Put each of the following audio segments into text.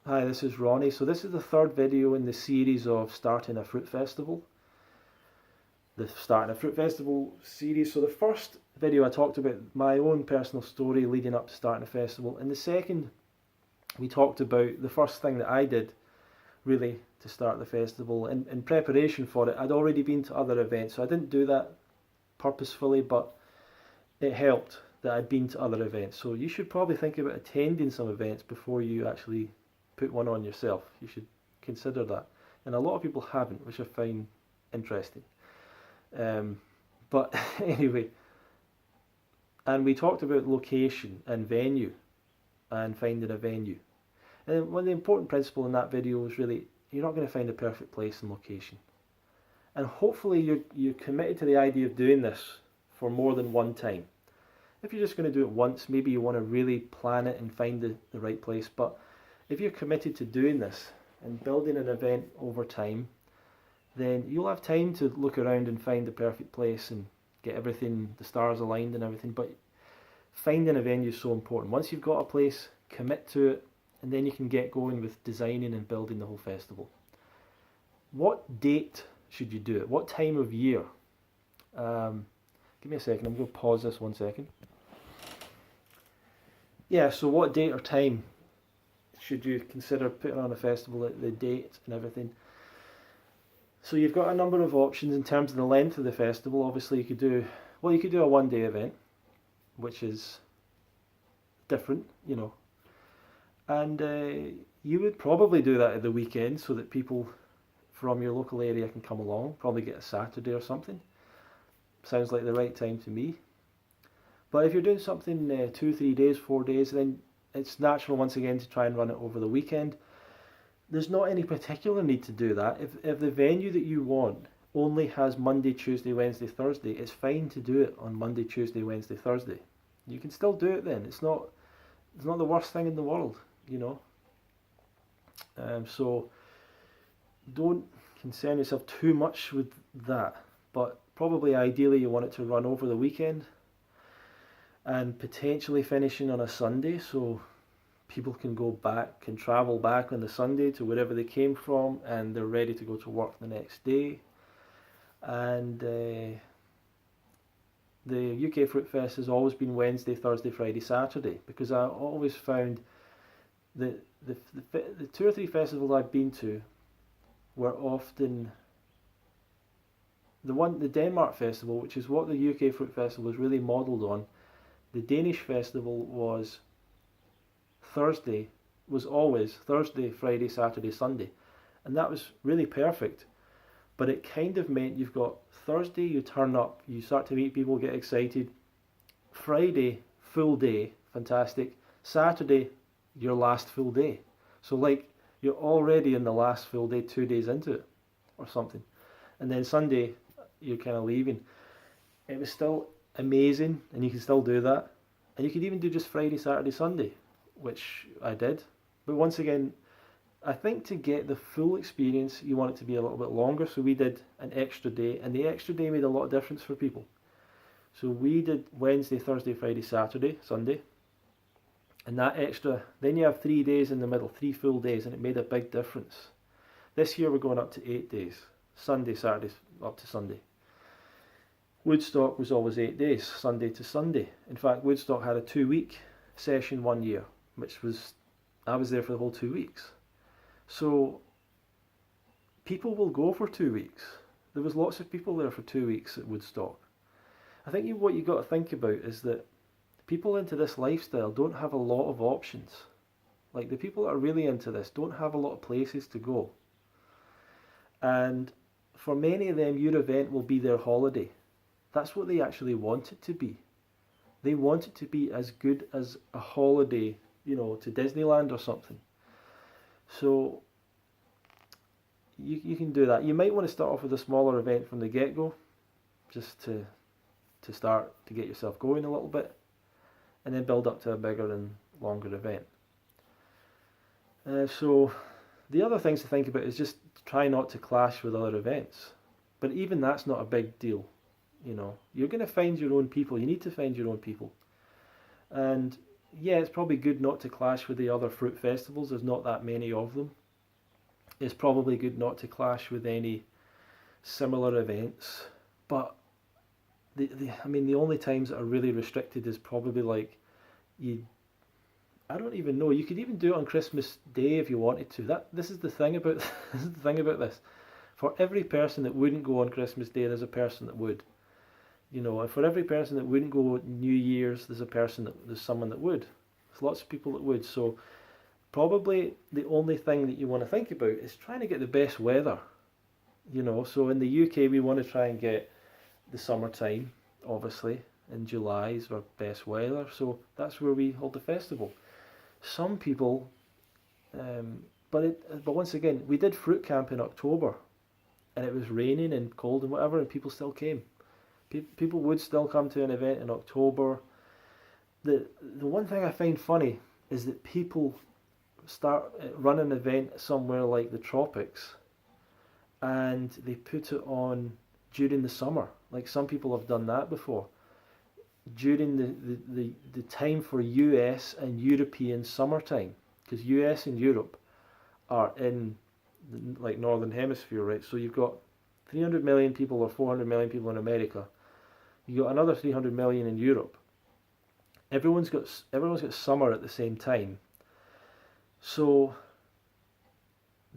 Hi, this is Ronnie. So this is the third video in the series of starting a fruit festival. The starting a fruit festival series. So the first video I talked about my own personal story leading up to starting a festival. And the second, we talked about the first thing that I did really to start the festival. In preparation for it, I'd already been to other events. So I didn't do that purposefully, but it helped that I'd been to other events. So you should probably think about attending some events before you actually put one on yourself. You should consider that. And a lot of people haven't, which I find interesting. But anyway, and we talked about location and venue and finding a venue. And one of the important principles in that video was really you're not going to find a perfect place and location. And hopefully you're committed to the idea of doing this for more than one time. If you're just going to do it once, maybe you want to really plan it and find the right place. But if you're committed to doing this and building an event over time, then you'll have time to look around and find the perfect place and get everything, the stars aligned and everything. But finding a venue is so important. Once you've got a place, commit to it, and then you can get going with designing and building the whole festival. What date should you do it? What time of year? Give me a second, I'm going to pause this 1 second. Yeah, so what date or time should you consider putting on a festival, the date and everything? So you've got a number of options in terms of the length of the festival. Obviously you could do a one-day event, which is different, and you would probably do that at the weekend so that people from your local area can come along, probably get a Saturday or something. Sounds like the right time to me. But if you're doing something 2, 3 days, 4 days, then it's natural once again to try and run it over the weekend. There's not any particular need to do that. If the venue that you want only has Monday, Tuesday, Wednesday, Thursday, it's fine to do it on Monday, Tuesday, Wednesday, Thursday. You can still do it then. It's not the worst thing in the world, So don't concern yourself too much with that. But probably ideally you want it to run over the weekend and potentially finishing on a Sunday, so people can travel back on the Sunday to wherever they came from and they're ready to go to work the next day. And the UK Fruit Fest has always been Wednesday, Thursday, Friday, Saturday, because I always found that the 2 or 3 festivals I've been to were often the Denmark Festival, which is what the UK Fruit Festival is really modelled on. The Danish festival was always Thursday, Friday, Saturday, Sunday, and that was really perfect. But it kind of meant you've got Thursday, you turn up, you start to meet people, get excited. Friday, full day, fantastic. Saturday, your last full day. So like you're already in the last full day 2 days into it or something. And then Sunday, you're kind of leaving. It was still amazing, and you can still do that. And you could even do just Friday, Saturday, Sunday, which I did. But once again, I think to get the full experience, you want it to be a little bit longer. So we did an extra day, and the extra day made a lot of difference for people. So we did Wednesday, Thursday, Friday, Saturday, Sunday. And that extra, then you have 3 days in the middle, 3 full days, and it made a big difference. This year we're going up to 8 days. Sunday, Saturday, up to Sunday. Woodstock was always 8 days, Sunday to Sunday. In fact, Woodstock had a 2-week session one year, I was there for the whole 2 weeks. So people will go for 2 weeks. There was lots of people there for 2 weeks at Woodstock. I think what you've got to think about is that people into this lifestyle don't have a lot of options. Like the people that are really into this don't have a lot of places to go. And for many of them, your event will be their holiday. That's what they actually want it to be. They want it to be as good as a holiday, to Disneyland or something. So you can do that. You might want to start off with a smaller event from the get-go, just to start to get yourself going a little bit, and then build up to a bigger and longer event. So the other things to think about is just try not to clash with other events. But even that's not a big deal. You're going to find your own people. You need to find your own people. And yeah, it's probably good not to clash with the other fruit festivals. There's not that many of them. It's probably good not to clash with any similar events. But I mean, the only times that are really restricted is probably like you. I don't even know. You could even do it on Christmas Day if you wanted to. This is the thing about this is the thing about this. For every person that wouldn't go on Christmas Day, there's a person that would. You know, and for every person that wouldn't go New Year's, there's someone that would. There's lots of people that would. So probably the only thing that you want to think about is trying to get the best weather. You know, so in the UK we want to try and get the summertime, obviously. In July is our best weather, so that's where we hold the festival. Some people, but once again, we did fruit camp in October, and it was raining and cold and whatever, and people still came. People would still come to an event in October. The one thing I find funny is that people start run an event somewhere like the tropics, and they put it on during the summer. Like some people have done that before. During the time for US and European summertime, because US and Europe are in the, like northern hemisphere, right? So you've got 300 million people or 400 million people in America. You got another 300 million in Europe. Everyone's got summer at the same time. So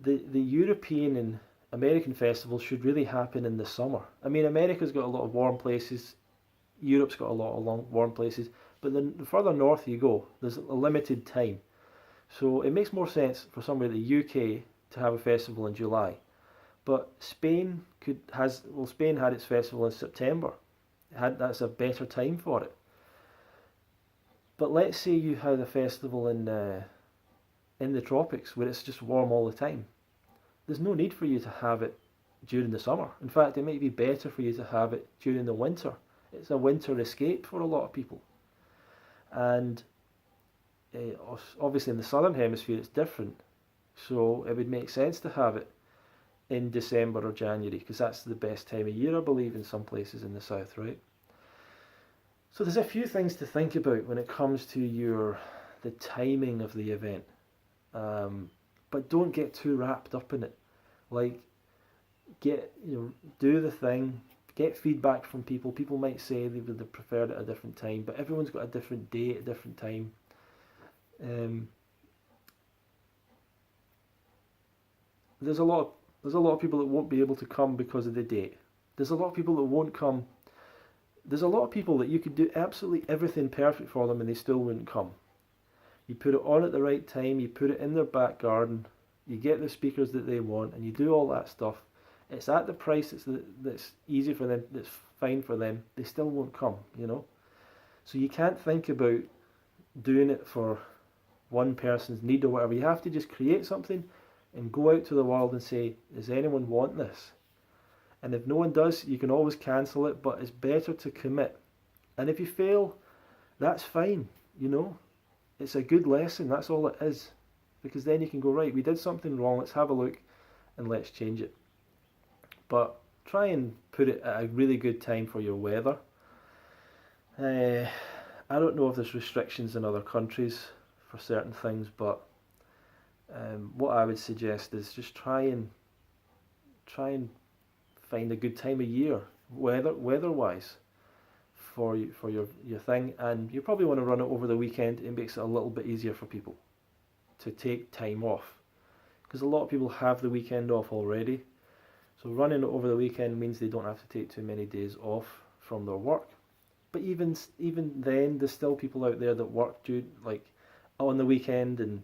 the European and American festivals should really happen in the summer. I mean, America's got a lot of warm places. Europe's got a lot of warm places, but the further north you go, there's a limited time. So it makes more sense for somewhere like the UK to have a festival in July. But Spain Spain had its festival in September. That's a better time for it. But let's say you had a festival in the tropics where it's just warm all the time. There's no need for you to have it during the summer. In fact, it might be better for you to have it during the winter. It's a winter escape for a lot of people. And obviously in the southern hemisphere it's different. So it would make sense to have it in December or January, because that's the best time of year, I believe, in some places in the south, right? So there's a few things to think about when it comes to the timing of the event. But don't get too wrapped up in it. Like, do the thing, get feedback from people. People might say they would have preferred it at a different time, but everyone's got a different day at a different time. There's a lot of people that won't be able to come because of the date. There's a lot of people that won't come. There's a lot of people that you could do absolutely everything perfect for them and they still wouldn't come. You put it on at the right time, you put it in their back garden, you get the speakers that they want, and you do all that stuff. It's at the price that's easy for them, that's fine for them. They still won't come, So you can't think about doing it for one person's need or whatever. You have to just create something and go out to the world and say, does anyone want this? And if no one does, you can always cancel it, but it's better to commit. And if you fail, that's fine, It's a good lesson, that's all it is. Because then you can go, right, we did something wrong, let's have a look and let's change it. But try and put it at a really good time for your weather. I don't know if there's restrictions in other countries for certain things, but what I would suggest is just try and find a good time of year, weather-wise, for your thing, and you probably want to run it over the weekend. It makes it a little bit easier for people to take time off, because a lot of people have the weekend off already. So running it over the weekend means they don't have to take too many days off from their work. But even then, there's still people out there that work on the weekend, and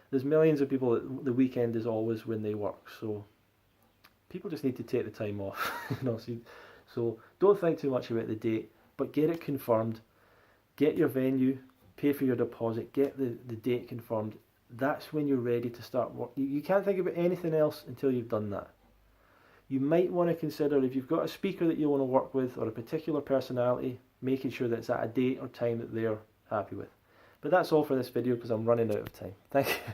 there's millions of people that the weekend is always when they work. So people just need to take the time off, So don't think too much about the date, but get it confirmed. Get your venue, pay for your deposit, get the date confirmed. That's when you're ready to start work. You can't think about anything else until you've done that. You might want to consider, if you've got a speaker that you want to work with or a particular personality, making sure that it's at a date or time that they're happy with. But that's all for this video because I'm running out of time. Thank you.